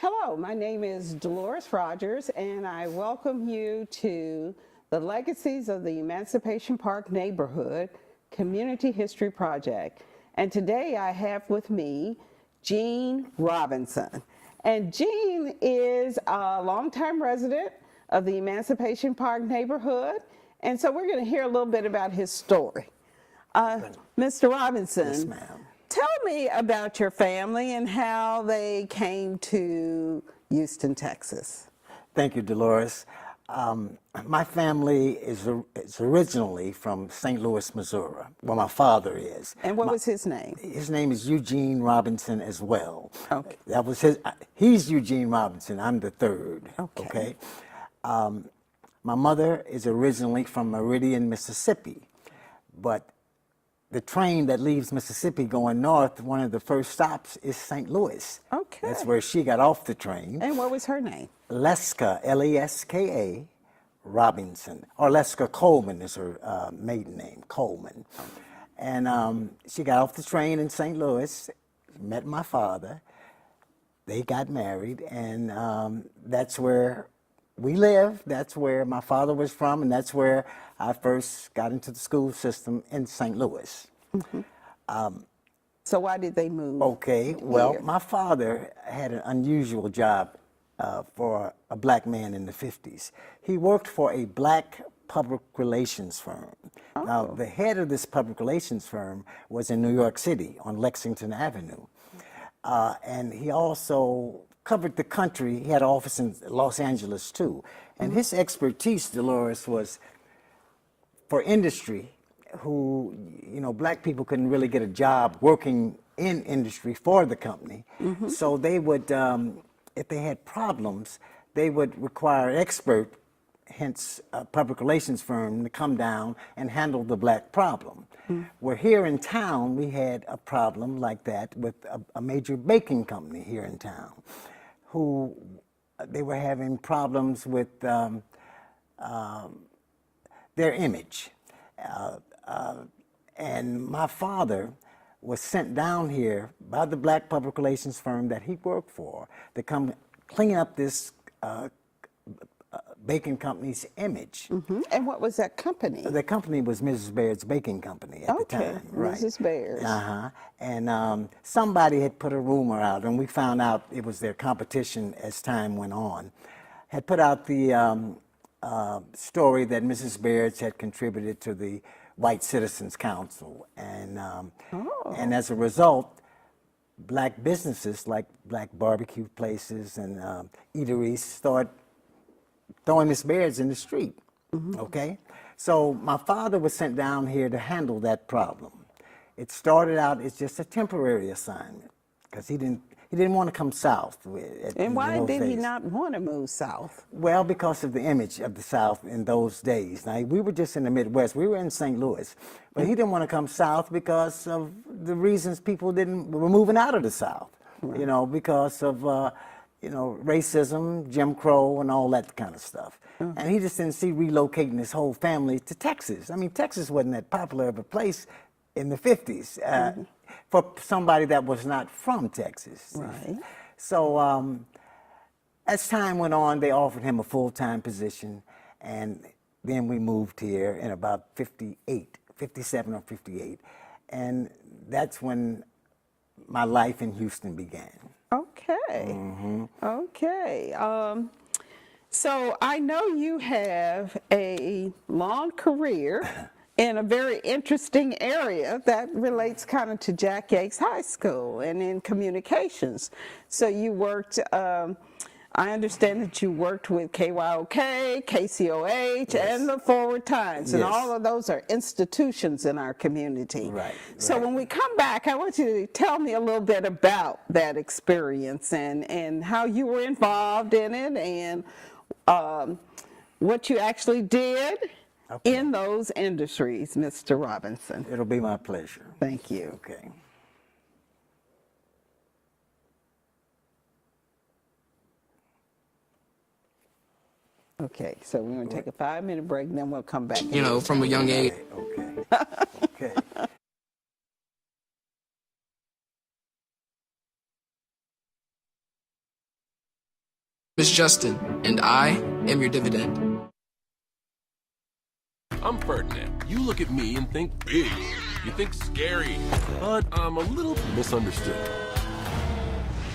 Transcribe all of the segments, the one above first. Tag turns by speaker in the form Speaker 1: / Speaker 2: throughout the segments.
Speaker 1: Hello, my name is Dolores Rogers, and I welcome you to the Legacies of the Emancipation Park Neighborhood Community History Project. And today I have with me Gene Robinson. And Gene is a longtime resident of the Emancipation Park neighborhood, and so we're going to hear a little bit about his story. Mr. Robinson,
Speaker 2: Yes, ma'am.
Speaker 1: Tell me about your family and how they came to Houston, Texas.
Speaker 2: Thank you, Dolores. My family is originally from St. Louis, Missouri, where my father is.
Speaker 1: And what was his name?
Speaker 2: His name is Eugene Robinson as well.
Speaker 1: Okay.
Speaker 2: That was his. He's Eugene Robinson. I'm the third.
Speaker 1: Okay.
Speaker 2: My mother is originally from Meridian, Mississippi, but the train that leaves Mississippi going north, one of the first stops is St. Louis.
Speaker 1: Okay.
Speaker 2: That's where she got off the train.
Speaker 1: And what was her name?
Speaker 2: Leska, L-E-S-K-A, Robinson, or Leska Coleman is her maiden name, Coleman. And she got off the train in St. Louis, met my father, they got married, and that's where we live. That's where my father was from, and that's where I first got into the school system in St. Louis.
Speaker 1: Mm-hmm. So why did they move?
Speaker 2: Okay, well,
Speaker 1: here?
Speaker 2: my father had an unusual job for a black man in the 50s. He worked for a black public relations firm.
Speaker 1: Oh.
Speaker 2: Now, the head of this public relations firm was in New York City on Lexington Avenue. And he also covered the country. He had an office in Los Angeles, too. And his expertise, Dolores, was for industry, who, you know, black people couldn't really get a job working in industry for the company. Mm-hmm. So they would, if they had problems, they would require an expert, hence a public relations firm, to come down and handle the black problem. Mm. Where here in town, we had a problem like that with a major baking company here in town, who they were having problems with their image. And my father was sent down here by the black public relations firm that he worked for to come clean up this baking company's image.
Speaker 1: Mm-hmm. And what was that company?
Speaker 2: The company was Mrs. Baird's Baking Company at the time. Right.
Speaker 1: Mrs. Baird's.
Speaker 2: And somebody had put a rumor out, and we found out it was their competition as time went on, had put out the story that Mrs. Baird's had contributed to the White Citizens Council. And as a result, black businesses like black barbecue places and eateries started throwing Miss Baird's in the street. Mm-hmm. Okay? So my father was sent down here to handle that problem. It started out as just a temporary assignment because he didn't want to come south.
Speaker 1: And why did he not want to move south?
Speaker 2: Well, because of the image of the South in those days. Now, we were just in the Midwest. We were in St. Louis. But he didn't want to come south because of the reasons people were moving out of the South. Right. You know, because of you know, racism, Jim Crow, and all that kind of stuff. Mm-hmm. And he just didn't see relocating his whole family to Texas. I mean, Texas wasn't that popular of a place in the 50s for somebody that was not from Texas.
Speaker 1: Right.
Speaker 2: So as time went on, they offered him a full-time position, and then we moved here in about 57 or 58. And that's when my life in Houston began.
Speaker 1: Okay.
Speaker 2: Mm-hmm.
Speaker 1: Okay. So I know you have a long career in a very interesting area that relates kind of to Jack Yates High School and in communications. So you worked, I understand that you worked with KYOK, KCOH, yes, and the Forward Times, and yes, all of those are institutions in our community.
Speaker 2: Right.
Speaker 1: So when we come back, I want you to tell me a little bit about that experience and how you were involved in it and what you actually did in those industries, Mr. Robinson.
Speaker 2: It'll be my pleasure.
Speaker 1: Thank you.
Speaker 2: Okay.
Speaker 1: Okay, so we're going to take a 5-minute break, and then we'll come back.
Speaker 3: You know, from a young age.
Speaker 2: Okay. Okay.
Speaker 3: is Justin, and I am your dividend.
Speaker 4: I'm Ferdinand. You look at me and think big. You think scary. But I'm a little misunderstood.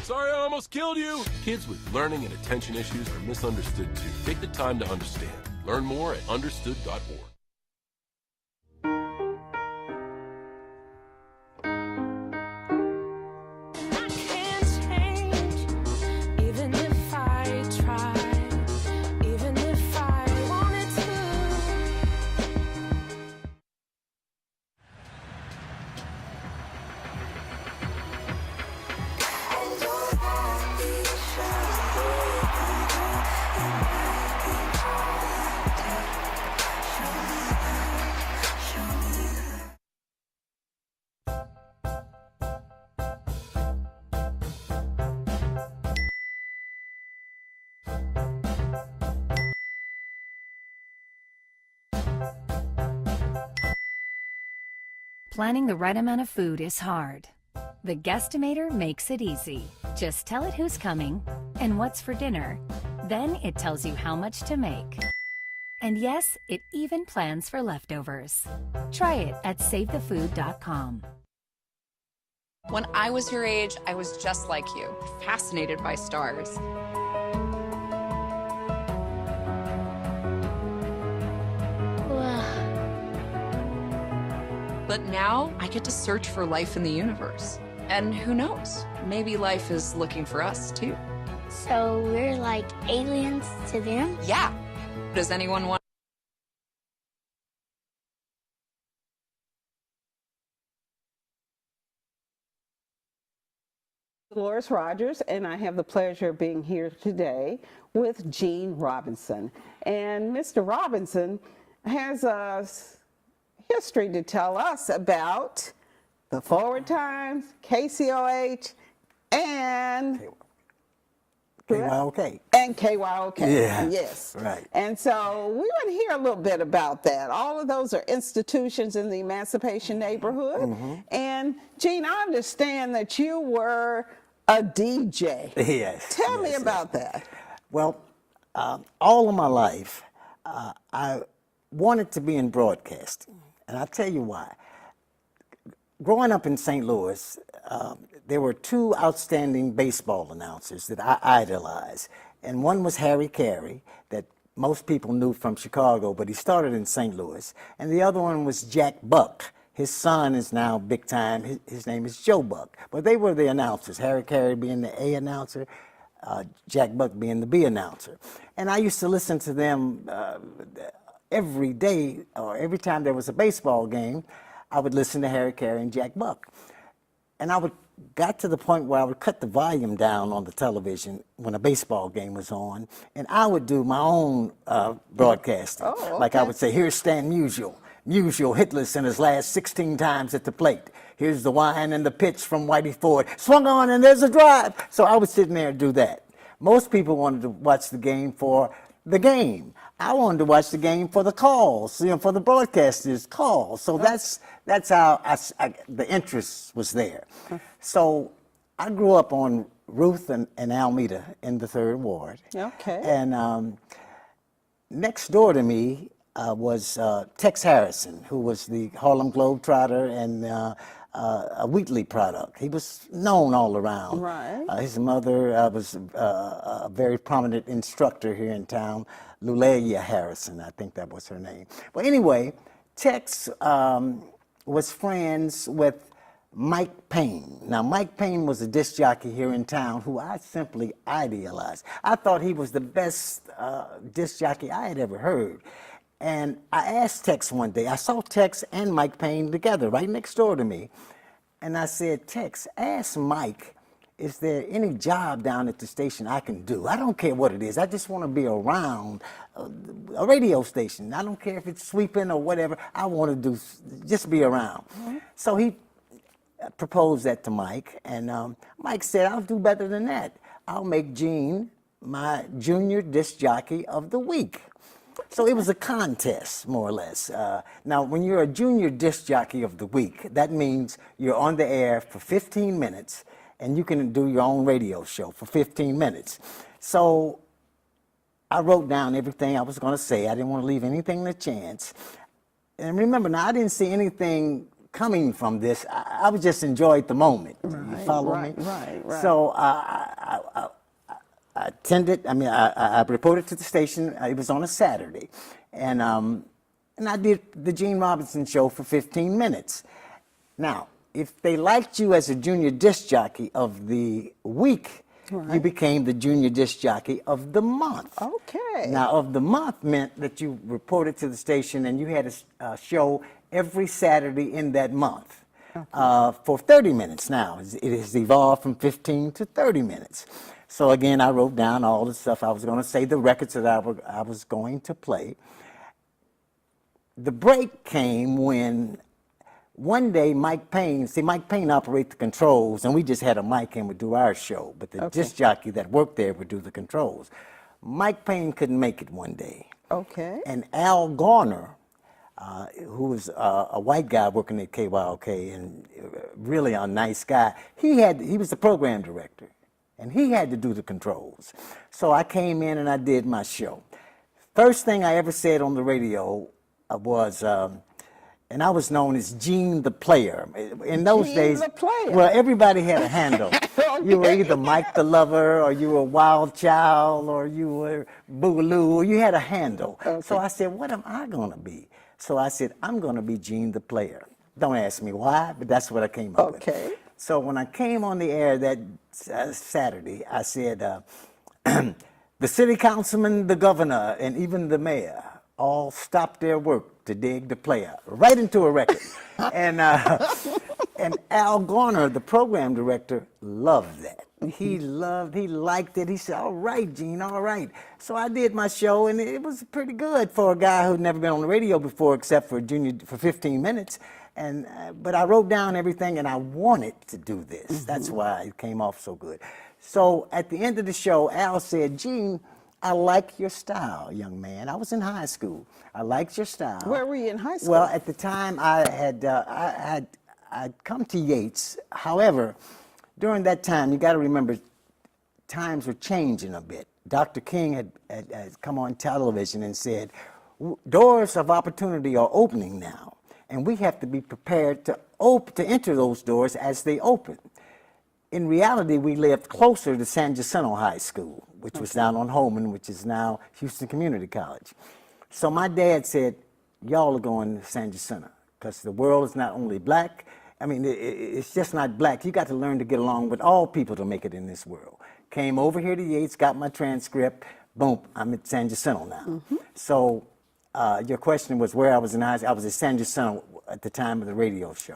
Speaker 4: Sorry I almost killed you. Kids with learning and attention issues are misunderstood too. Take the time to understand. Learn more at understood.org.
Speaker 5: Planning the right amount of food is hard. The Guestimator makes it easy. Just tell it who's coming and what's for dinner. Then it tells you how much to make. And yes, it even plans for leftovers. Try it at SaveTheFood.com.
Speaker 6: When I was your age, I was just like you, fascinated by stars. But now I get to search for life in the universe. And who knows, maybe life is looking for us too.
Speaker 7: So we're like aliens to them?
Speaker 6: Yeah. Does anyone want?
Speaker 1: Dolores Rogers, and I have the pleasure of being here today with Gene Robinson. And Mr. Robinson has a history to tell us about the Forward Times, KCOH, and
Speaker 2: KYOK.
Speaker 1: And KYOK.
Speaker 2: Yeah.
Speaker 1: Yes.
Speaker 2: Right.
Speaker 1: And so we want to hear a little bit about that. All of those are institutions in the Emancipation neighborhood.
Speaker 2: Mm-hmm.
Speaker 1: And Gene, I understand that you were a DJ.
Speaker 2: Yes.
Speaker 1: Tell me about that.
Speaker 2: Well, all of my life, I wanted to be in broadcasting. And I'll tell you why. Growing up in St. Louis, there were two outstanding baseball announcers that I idolized. And one was Harry Carey, that most people knew from Chicago, but he started in St. Louis. And the other one was Jack Buck. His son is now big time. His name is Joe Buck. But they were the announcers, Harry Carey being the A announcer, Jack Buck being the B announcer. And I used to listen to them every day, or every time there was a baseball game, I would listen to Harry Carey and Jack Buck. And I got to the point where I would cut the volume down on the television when a baseball game was on, and I would do my own broadcasting.
Speaker 1: Oh, okay.
Speaker 2: Like I would say, here's Stan Musial. Musial hitless in his last 16 times at the plate. Here's the wind and the pitch from Whitey Ford. Swung on and there's a drive. So I would sit in there and do that. Most people wanted to watch the game for the game. I wanted to watch the game for the calls, for the broadcasters' calls. So that's how the interest was there. So I grew up on Ruth and Alameda in the 3rd Ward.
Speaker 1: Okay.
Speaker 2: And next door to me was Tex Harrison, who was the Harlem Globetrotter and a Wheatley product. He was known all around.
Speaker 1: Right.
Speaker 2: His mother was a very prominent instructor here in town, Lulelia Harrison, I think that was her name. But anyway, Tex was friends with Mike Payne. Now, Mike Payne was a disc jockey here in town who I simply idealized. I thought he was the best disc jockey I had ever heard. And I asked Tex one day, I saw Tex and Mike Payne together right next door to me. And I said, Tex, ask Mike, is there any job down at the station I can do? I don't care what it is. I just want to be around a radio station. I don't care if it's sweeping or whatever. I want to just be around. Mm-hmm. So he proposed that to Mike. And Mike said, I'll do better than that. I'll make Gene my junior disc jockey of the week. So it was a contest, more or less. Now, when you're a junior disc jockey of the week, that means you're on the air for 15 minutes, and you can do your own radio show for 15 minutes. So I wrote down everything I was going to say. I didn't want to leave anything to chance. And remember, now I didn't see anything coming from this. I was just enjoyed the moment. You follow me?
Speaker 1: Right.
Speaker 2: So I attended. I mean, I reported to the station. It was on a Saturday, and I did the Gene Robinson show for 15 minutes. Now, if they liked you as a junior disc jockey of the week, you became the junior disc jockey of the month.
Speaker 1: Okay.
Speaker 2: Now, of the month meant that you reported to the station and you had a show every Saturday in that month for 30 minutes now. It has evolved from 15 to 30 minutes. So again, I wrote down all the stuff I was going to say, the records that I was going to play. The break came when one day Mike Payne operated the controls, and we just had a mic and would do our show, but the disc jockey that worked there would do the controls. Mike Payne couldn't make it one day.
Speaker 1: Okay.
Speaker 2: And Al Garner, who was a white guy working at KYOK and really a nice guy, he was the program director, and he had to do the controls. So I came in and I did my show. First thing I ever said on the radio was, and I was known as Gene the Player. In those days,
Speaker 1: the Player.
Speaker 2: well, everybody had a handle. You were either Mike the Lover, or you were Wild Child, or you were Boogaloo, or you had a handle. So I said, what am I going to be? So I said, I'm going to be Gene the Player. Don't ask me why, but that's what I came up with.
Speaker 1: Okay.
Speaker 2: So when I came on the air that Saturday, I said, the city councilman, the governor, and even the mayor all stopped their work to dig the player right into a record. And Al Garner, the program director, loved that. He liked it. He said, all right, Gene, all right. So I did my show, and it was pretty good for a guy who'd never been on the radio before except for 15 minutes. But I wrote down everything, and I wanted to do this. That's why it came off so good. So at the end of the show, Al said, Gene, I like your style, young man. I was in high school. I liked your style.
Speaker 1: Where were you in high school?
Speaker 2: Well, at the time, I'd come to Yates. However, during that time, you got to remember, times were changing a bit. Dr. King had come on television and said, doors of opportunity are opening now, and we have to be prepared to enter those doors as they open. In reality, we lived closer to San Jacinto High School, which was down on Holman, which is now Houston Community College. So my dad said, y'all are going to San Jacinto, because the world is not only black. I mean, it's just not black. You got to learn to get along with all people to make it in this world. Came over here to Yates, got my transcript, boom, I'm at San Jacinto now. So your question was where I was in high school. I was at San Jacinto at the time of the radio show.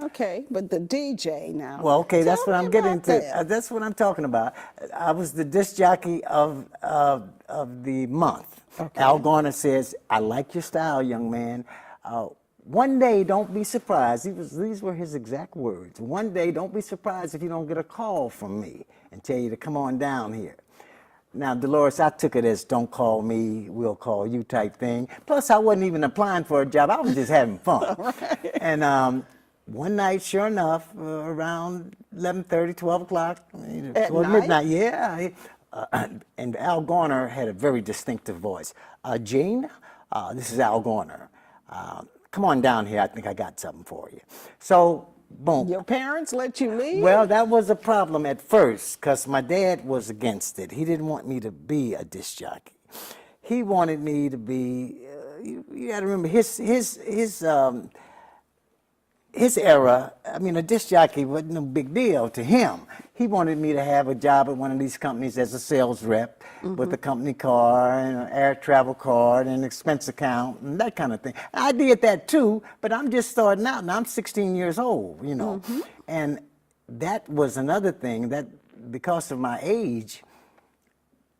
Speaker 1: Okay, but the DJ now.
Speaker 2: Well, okay, that's
Speaker 1: Tell
Speaker 2: what
Speaker 1: me
Speaker 2: I'm getting
Speaker 1: about
Speaker 2: to.
Speaker 1: that.
Speaker 2: That's what I'm talking about. I was the disc jockey of the month.
Speaker 1: Okay.
Speaker 2: Al Garner says, I like your style, young man. One day, don't be surprised. These were his exact words. One day, don't be surprised if you don't get a call from me and tell you to come on down here. Now, Dolores, I took it as don't call me, we'll call you type thing. Plus, I wasn't even applying for a job. I was just having fun. And one night, sure enough, around 11:30, 12 o'clock, toward midnight, yeah. And Al Garner had a very distinctive voice. Gene, this is Al Garner. Come on down here. I think I got something for you. So, boom.
Speaker 1: Your parents let you leave?
Speaker 2: Well, that was a problem at first because my dad was against it. He didn't want me to be a disc jockey. He wanted me to be. You got to remember his era. I mean, a disc jockey wasn't no big deal to him. He wanted me to have a job at one of these companies as a sales rep with a company car and an air travel card and expense account and that kind of thing. I did that too, but I'm just starting out. Now I'm 16 years old, you know. And that was another thing that because of my age,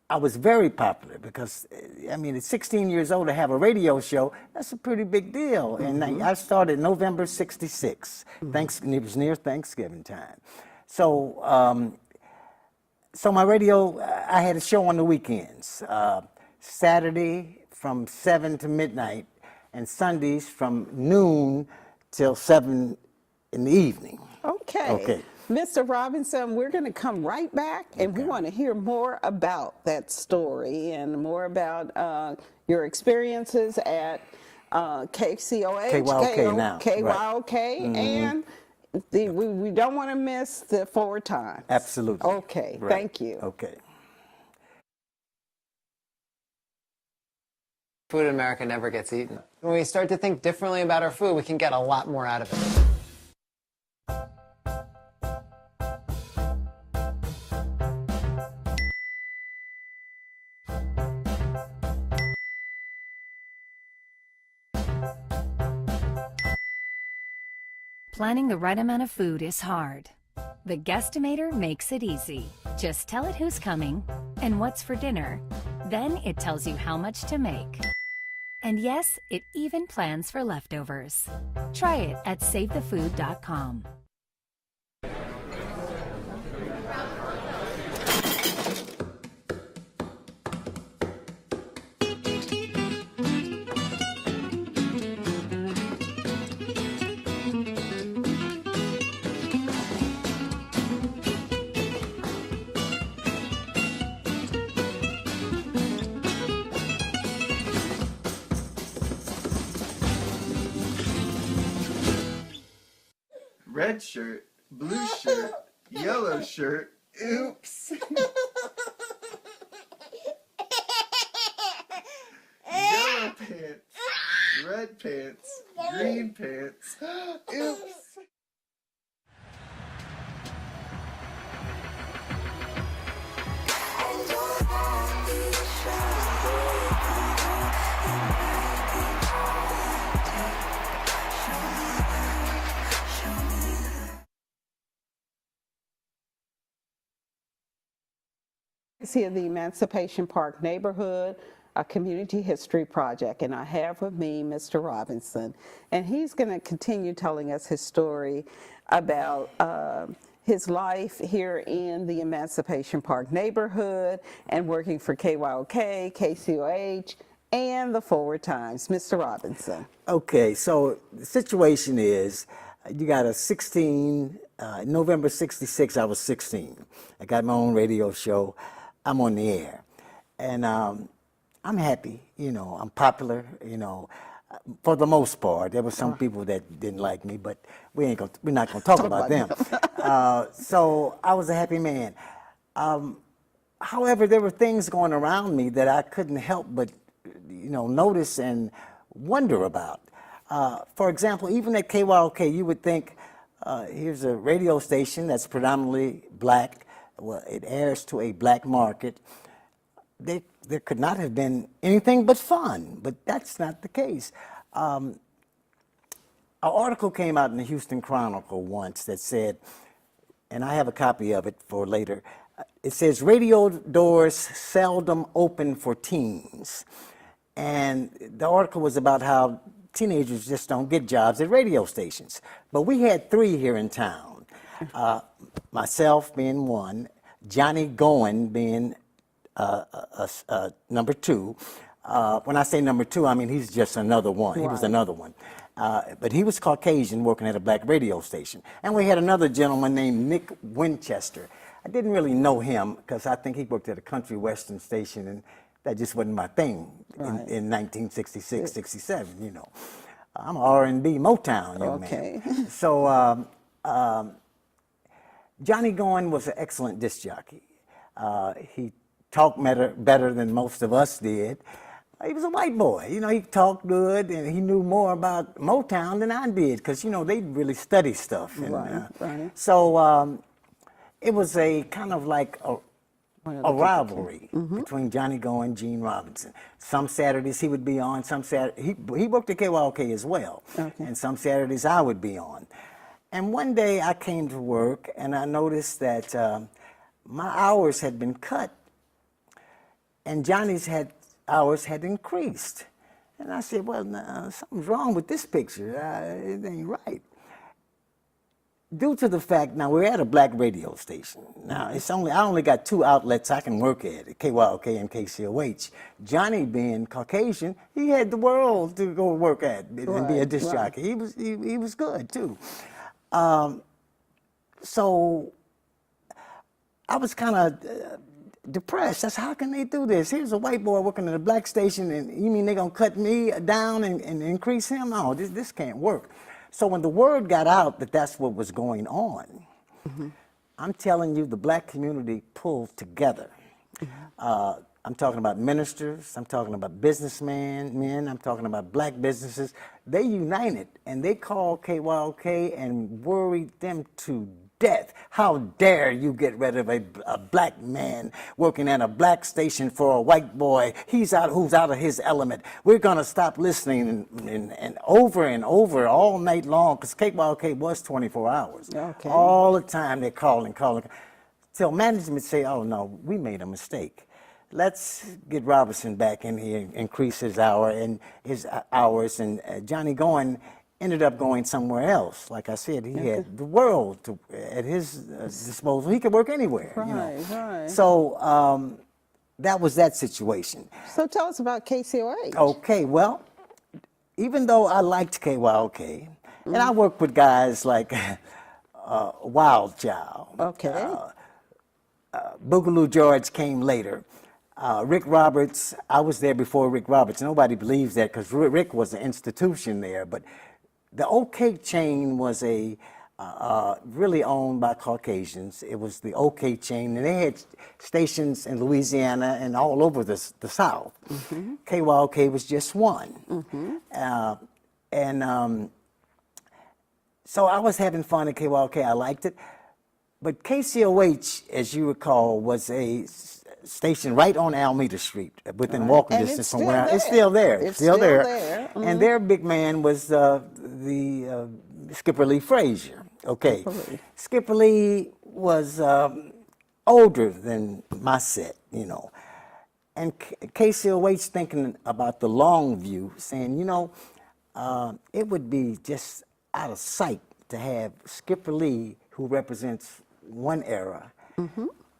Speaker 2: I was very popular because, I mean, at 16 years old to have a radio show, that's a pretty big deal. And I started November '66. It was near Thanksgiving time. So, so my radio, I had a show on the weekends, Saturday from 7 to midnight, and Sundays from noon till 7 in the evening.
Speaker 1: Okay.
Speaker 2: Okay.
Speaker 1: Mr. Robinson, we're going to come right back, and we want to hear more about that story and more about your experiences at KCOH,
Speaker 2: KYOK now,
Speaker 1: KYOK, and we don't want to miss the Forward Times.
Speaker 2: Absolutely.
Speaker 1: Okay,
Speaker 2: Right.
Speaker 1: thank you.
Speaker 2: Okay.
Speaker 8: Food in America never gets eaten. When we start to think differently about our food, we can get a lot more out of it.
Speaker 5: Planning the right amount of food is hard. The Guestimator makes it easy. Just tell it who's coming and what's for dinner. Then it tells you how much to make. And yes, it even plans for leftovers. Try it at savethefood.com.
Speaker 9: Red shirt, blue shirt, yellow shirt. Oops. Yellow pants, red pants, green pants. Oops.
Speaker 1: Here, the Emancipation Park neighborhood, a community history project, and I have with me Mr. Robinson, and he's going to continue telling us his story about his life here in the Emancipation Park neighborhood and working for KYOK, KCOH, and the Forward Times. Mr. Robinson.
Speaker 2: Okay, so the situation is you got a 16, November 66, I was 16. I got my own radio show. I'm on the air. And I'm happy, you know, I'm popular, you know, for the most part. There were some people that didn't like me, but we're not gonna talk about them. So I was a happy man. However, there were things going around me that I couldn't help but, you know, notice and wonder about. For example, even at KYOK, you would think, here's a radio station that's predominantly black. Well, it airs to a black market. There could not have been anything but fun, but that's not the case. An article came out in the Houston Chronicle once that said, and I have a copy of it for later, it says, radio doors seldom open for teens. And the article was about how teenagers just don't get jobs at radio stations. But we had 3 here in town. Myself being one, Johnny Goen being number 2. When I say number 2, I mean he's just another one. He was another one. But he was Caucasian working at a black radio station. And we had another gentleman named Nick Winchester. I didn't really know him because I think he worked at a country western station, and that just wasn't my thing in 1966, 67, you know. I'm R&B Motown young man. So Johnny Goen was an excellent disc jockey. He talked better than most of us did. He was a white boy, you know, he talked good and he knew more about Motown than I did because, you know, they really study stuff. And, so it was a kind of like a rivalry between Johnny Goen and Gene Robinson. Some Saturdays he would be on, some Saturdays, he worked at KYOK as well, and some Saturdays I would be on. And one day I came to work and I noticed that my hours had been cut and Johnny's hours had increased. And I said, well, something's wrong with this picture. It ain't right. Due to the fact, now we're at a black radio station. Now I only got 2 outlets I can work at KYOK and KCOH. Johnny being Caucasian, he had the world to go work at and be a disc jockey. He was good too. So I was kind of depressed. That's how can they do this? Here's a white boy working at a black station, and you mean they're gonna cut me down and increase him? No, this can't work. So when the word got out that that's what was going on, I'm telling you, the black community pulled together. I'm talking about ministers, I'm talking about men, I'm talking about black businesses. They united and they called KYOK and worried them to death. How dare you get rid of a black man working at a black station for a white boy? Who's out of his element. We're gonna stop listening and over all night long, because KYOK was 24 hours.
Speaker 1: Okay.
Speaker 2: All the time they're calling. Till management say, oh no, we made a mistake. Let's get Robinson back in here and increase his hours, and Johnny Goin ended up going somewhere else. Like I said, he had the world at his disposal. He could work anywhere.
Speaker 1: Right.
Speaker 2: So that was that situation.
Speaker 1: So tell us about KCOH.
Speaker 2: Okay, well, even though I liked KYOK, and I worked with guys like Wild Child.
Speaker 1: Okay.
Speaker 2: Boogaloo George came later. Rick Roberts, I was there before Rick Roberts. Nobody believes that because Rick was an institution there. But the OK chain was really owned by Caucasians. It was the OK chain, and they had stations in Louisiana and all over the South. KYOK was just one. So I was having fun at KYOK. I liked it. But KCOH, as you recall, was a station right on Alameda Street, within walking distance from where it's still there.
Speaker 1: It's still there.
Speaker 2: And their big man was the Skipper Lee Frazier. Okay, Skipper Lee was older than my set, and KCOH thinking about the long view, saying, it would be just out of sight to have Skipper Lee, who represents one era,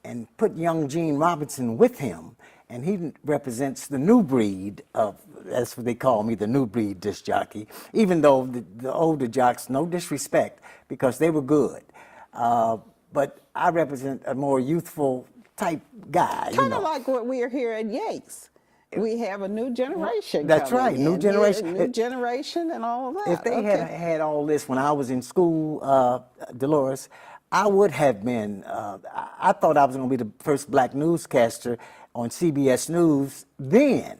Speaker 2: and put young Gene Robinson with him, and he represents the new breed of, that's what they call me, the new breed disc jockey, even though the older jocks, no disrespect, because they were good. But I represent a more youthful type guy.
Speaker 1: Kind of like what we are here at Yates. We have a new generation.
Speaker 2: That's right,
Speaker 1: in.
Speaker 2: new generation.
Speaker 1: New generation and all of that.
Speaker 2: If they had all this when I was in school, Dolores, I would have been, I thought I was going to be the first black newscaster on CBS News then,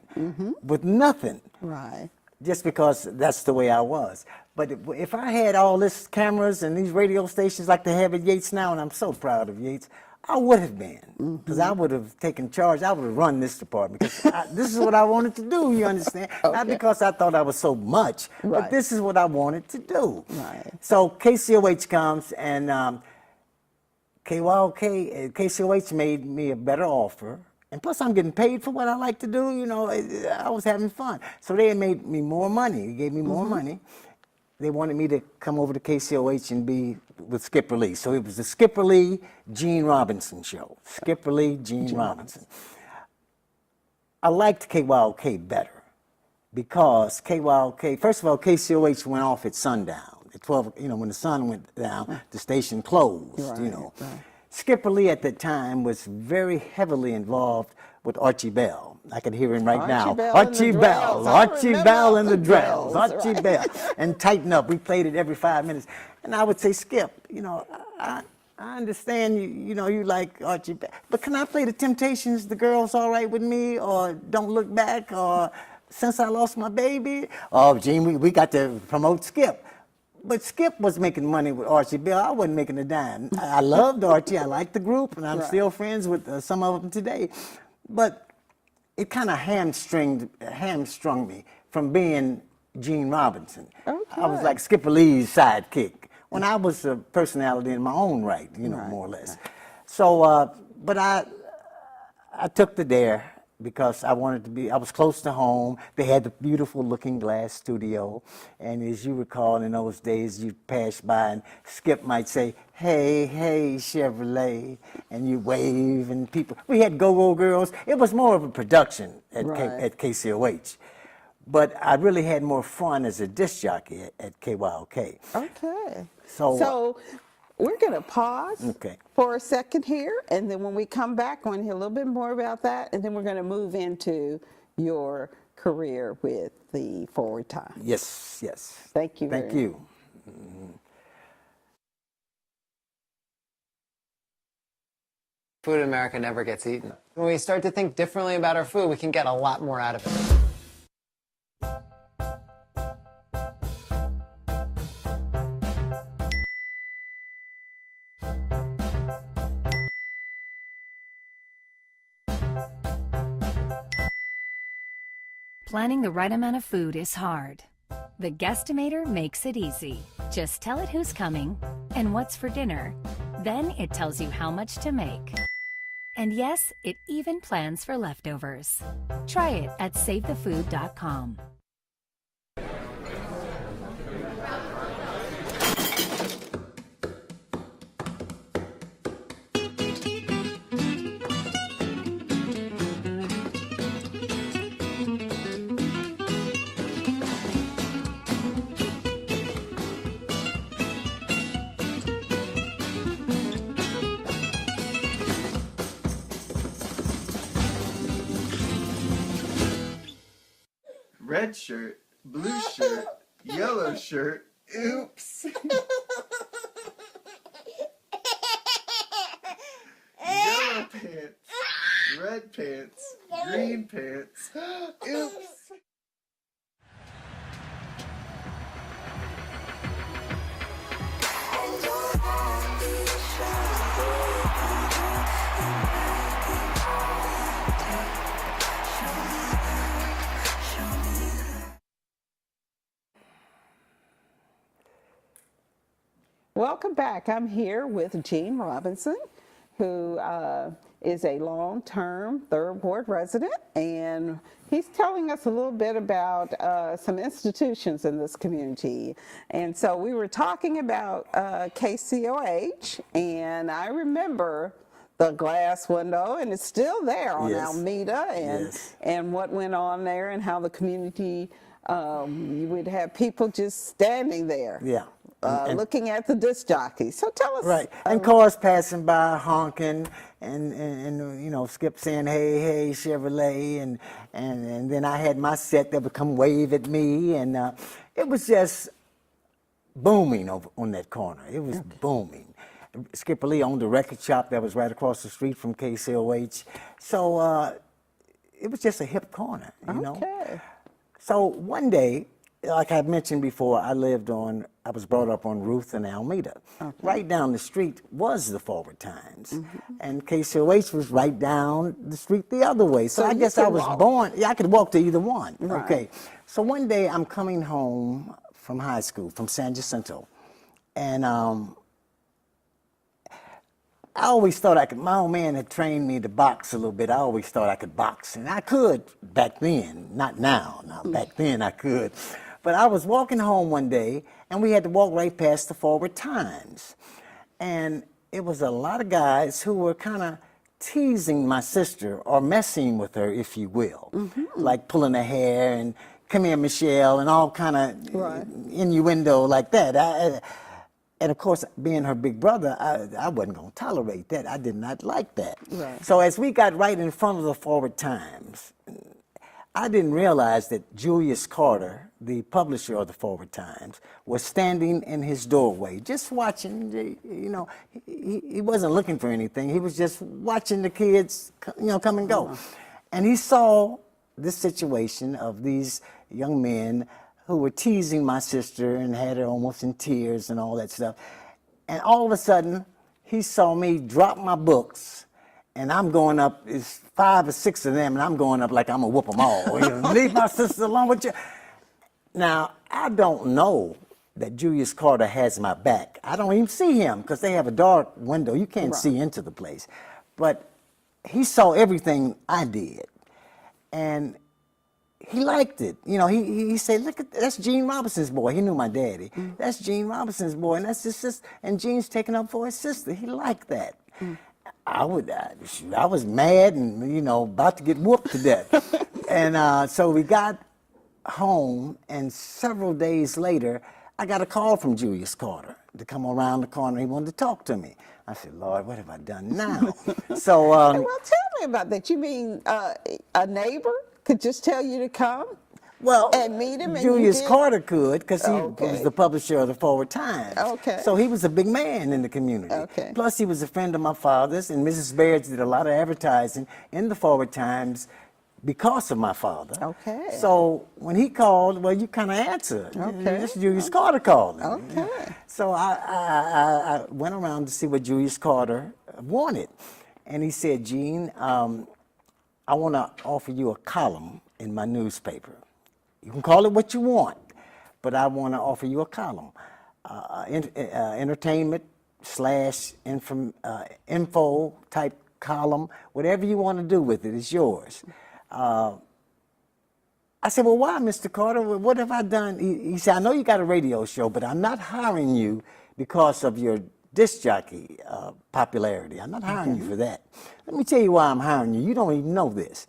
Speaker 2: with nothing.
Speaker 1: Right.
Speaker 2: Just because that's the way I was. But if I had all this cameras and these radio stations like they have at Yates now, and I'm so proud of Yates, I would have been, because I would have taken charge. I would have run this department, because this is what I wanted to do, you understand? Not because I thought I was so much, but this is what I wanted to do.
Speaker 1: Right.
Speaker 2: So KCOH comes, and KCOH made me a better offer. And plus, I'm getting paid for what I like to do. I was having fun. So they made me more money. They gave me more money. They wanted me to come over to KCOH and be with Skipper Lee. So it was the Skipper Lee, Gene Robinson show. Skipper Lee, Gene Robinson. I liked KYOK better because KYOK, first of all, KCOH went off at sundown. At 12, when the sun went down, the station closed, Right. Skipper Lee at that time was very heavily involved with Archie Bell. I can hear him right now. Archie Bell and the Drells. Archie Bell. And Tighten Up. We played it every 5 minutes. And I would say, Skip, I understand you like Archie Bell, but can I play the Temptations, The Girl's All Right With Me, or Don't Look Back, or Since I Lost My Baby? Oh, Gene, we got to promote Skip. But Skip was making money with Archie Bell. I wasn't making a dime. I loved Archie. I liked the group, and I'm still friends with some of them today. But it kind of hamstrung me from being Gene Robinson.
Speaker 1: Okay.
Speaker 2: I was like Skipper Lee's sidekick when I was a personality in my own right, more or less. So, but I took the dare because I wanted to be, I was close to home. They had the beautiful looking glass studio. And as you recall, in those days, you'd pass by and Skip might say, hey, Chevrolet, and you wave and people, we had go-go girls. It was more of a production at KCOH. But I really had more fun as a disc jockey at KYOK.
Speaker 1: Okay.
Speaker 2: So
Speaker 1: we're going to pause
Speaker 2: Okay.
Speaker 1: for a second here, and then when we come back, I want to hear a little bit more about that, and then we're going to move into your career with the Forward Time.
Speaker 2: Yes, yes.
Speaker 1: Thank you very
Speaker 2: Thank
Speaker 1: much.
Speaker 2: you.
Speaker 8: Food in America never gets eaten. When we start to think differently about our food, we can get a lot more out of it.
Speaker 5: Planning the right amount of food is hard. The Guestimator makes it easy. Just tell it who's coming and what's for dinner. Then it tells you how much to make. And yes, it even plans for leftovers. Try it at savethefood.com.
Speaker 9: Red shirt, blue shirt, yellow shirt. Oops. Yellow pants, red pants, green pants. Oops.
Speaker 1: Welcome back. I'm here with Gene Robinson, who is a long-term Third Ward resident, and he's telling us a little bit about some institutions in this community. And so we were talking about KCOH, and I remember the glass window, and it's still there on
Speaker 2: Yes.
Speaker 1: Alameda, and
Speaker 2: Yes.
Speaker 1: and what went on there, and how the community, you would have people just standing there.
Speaker 2: Yeah. And-
Speaker 1: Looking at the disc jockey. So tell us.
Speaker 2: Right, and cars passing by honking, and you know, Skip saying, "Hey, hey, Chevrolet," and then I had my set that would come wave at me, and it was just booming over on that corner. It was booming. Skipper Lee owned a record shop that was right across the street from KCOH, so it was just a hip corner, you know.
Speaker 1: Okay.
Speaker 2: So one day, like I mentioned before, I was brought up on Ruth and Alameda. Right down the street was the Forward Times. And KCOH was right down the street the other way. So I
Speaker 1: you
Speaker 2: guess I
Speaker 1: could
Speaker 2: was
Speaker 1: walk.
Speaker 2: born, yeah, I could walk to either one.
Speaker 1: Right.
Speaker 2: Okay. So one day I'm coming home from high school, from San Jacinto. And I always thought I could, my old man had trained me to box a little bit. I always thought I could box, and I could back then, not now. Now, back then I could. But I was walking home one day, and we had to walk right past the Forward Times. And it was a lot of guys who were kind of teasing my sister, or messing with her, if you will. Like pulling her hair, and come here, Michelle, and all kind of innuendo like that. And of course, being her big brother, I wasn't going to tolerate that. I did not like that.
Speaker 1: Right.
Speaker 2: So as we got right in front of the Forward Times, I didn't realize that Julius Carter, the publisher of the Forward Times, was standing in his doorway, just watching. You know, he wasn't looking for anything. He was just watching the kids, you know, come and go. And he saw this situation of these young men who were teasing my sister and had her almost in tears and all that stuff. And all of a sudden, he saw me drop my books, and I'm going up, it's 5 or 6 of them, and I'm going up like I'm gonna whoop them all. You know, leave my sister alone with you. Now, I don't know that Julius Carter has my back. I don't even see him, because they have a dark window. You can't see into the place. But he saw everything I did. And he liked it. You know, he said, "Look at that's Gene Robinson's boy." He knew my daddy. That's Gene Robinson's boy, and that's his sister. And Gene's taking up for his sister. He liked that. I was mad and, you know, about to get whooped to death. And so we got home, and several days later, I got a call from Julius Carter to come around the corner. He wanted to talk to me. I said, Lord, what have I done now? So,
Speaker 1: Well, tell me about that. You mean a neighbor could just tell you to come?
Speaker 2: well,
Speaker 1: And meet him, and you
Speaker 2: Julius
Speaker 1: did?
Speaker 2: Carter could, because he was
Speaker 1: Okay.
Speaker 2: the publisher of the Forward Times.
Speaker 1: Okay.
Speaker 2: So he was a big man in the community.
Speaker 1: Okay.
Speaker 2: Plus, he was a friend of my father's, and Mrs. Baird's did a lot of advertising in the Forward Times because of my father.
Speaker 1: Okay.
Speaker 2: So when he called, well, you kind of answered.
Speaker 1: Okay.
Speaker 2: This Julius Carter called.
Speaker 1: Okay.
Speaker 2: So I went around to see what Julius Carter wanted. And he said, Gene, I want to offer you a column in my newspaper. You can call it what you want, but I want to offer you a column. Entertainment / info type column, whatever you want to do with it, it's yours. I said, well, why, Mr. Carter? What have I done? He said, I know you got a radio show, but I'm not hiring you because of your disc jockey popularity. I'm not hiring you for that. Let me tell you why I'm hiring you. You don't even know this.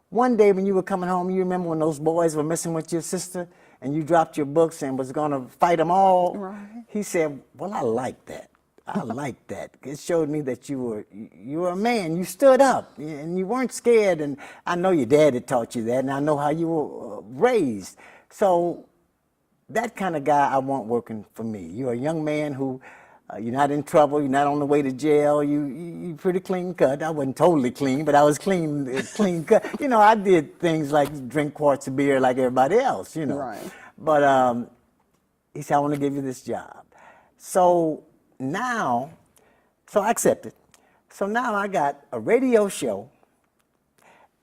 Speaker 2: One day when you were coming home, you remember when those boys were messing with your sister and you dropped your books and was going to fight them all?
Speaker 1: Right.
Speaker 2: He said, well, I like that. I like that. It showed me that you were a man. You stood up and you weren't scared. And I know your dad had taught you that, and I know how you were raised. So that kind of guy I want working for me. You're a young man who you're not in trouble. You're not on the way to jail. You pretty clean cut. I wasn't totally clean, but I was clean cut. You know, I did things like drink quarts of beer like everybody else. You know.
Speaker 1: Right.
Speaker 2: But he said, I want to give you this job. So now, so I accepted. So now I got a radio show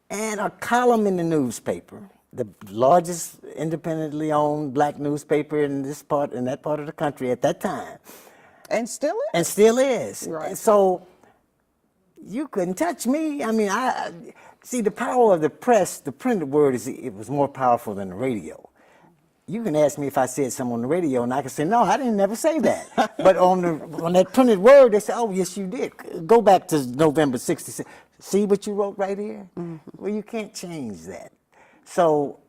Speaker 2: and a column in the newspaper, the largest independently owned black newspaper in that part of the country at that time.
Speaker 1: And still is?
Speaker 2: And still is.
Speaker 1: Right.
Speaker 2: And so you couldn't touch me. I mean, I see the power of the press, the printed word it was more powerful than the radio. You can ask me if I said something on the radio, and I can say, no, I didn't never say that. But on that printed word, they say, oh, yes, you did. Go back to November 66. See what you wrote right here? Mm-hmm. Well, you can't change that. So,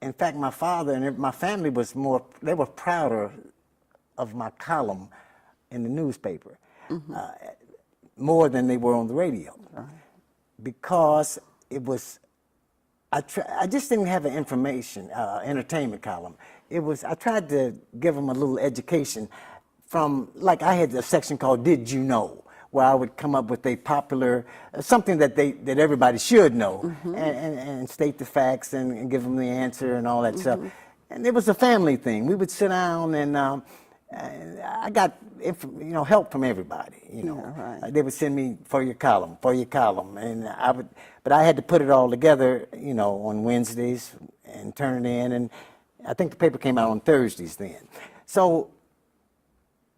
Speaker 2: in fact, my father and my family they were prouder of my column in the newspaper, more than they were on the radio. Right. Because it was, I just didn't have an entertainment column. I tried to give them a little education from, like I had a section called Did You Know? Where I would come up with a popular, something that everybody should know, and state the facts and give them the answer and all that stuff. And it was a family thing. We would sit down and I got help from everybody.
Speaker 1: Yeah, right.
Speaker 2: They would send me for your column, and but I had to put it all together, on Wednesdays and turn it in, and I think the paper came out on Thursdays then. So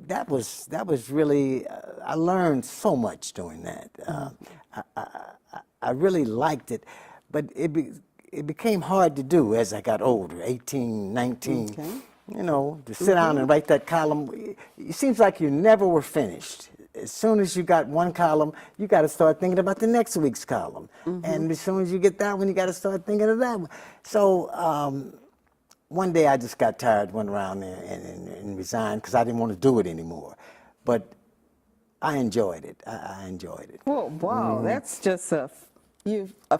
Speaker 2: that was really I learned so much doing that. I really liked it, but it became hard to do as I got older, 18, 19. Okay. To sit down and write that column, it seems like you never were finished. As soon as you got one column, you got to start thinking about the next week's column. And as soon as you get that one, you got to start thinking of that one. So one day I just got tired, went around there and resigned because I didn't want to do it anymore. But I enjoyed it. I enjoyed it.
Speaker 1: Well, wow, that's just a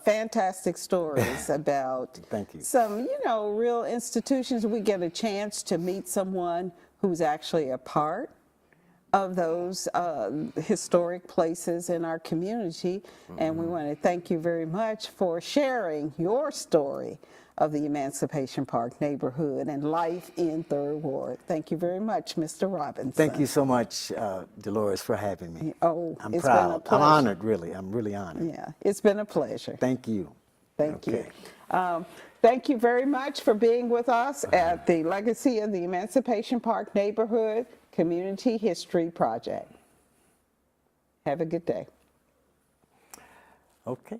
Speaker 1: fantastic stories about
Speaker 2: Thank you.
Speaker 1: some, real institutions. We get a chance to meet someone who's actually a part of those historic places in our community. And we want to thank you very much for sharing your story of the Emancipation Park neighborhood and life in Third Ward. Thank you very much, Mr. Robinson.
Speaker 2: Thank you so much, Dolores, for having me.
Speaker 1: Oh,
Speaker 2: I'm
Speaker 1: it's
Speaker 2: proud.
Speaker 1: been a pleasure.
Speaker 2: I'm honored, really. I'm really honored.
Speaker 1: Yeah, it's been a pleasure.
Speaker 2: Thank you.
Speaker 1: Thank you. Thank you very much for being with us at the Legacy of the Emancipation Park Neighborhood Community History Project. Have a good day.
Speaker 2: Okay.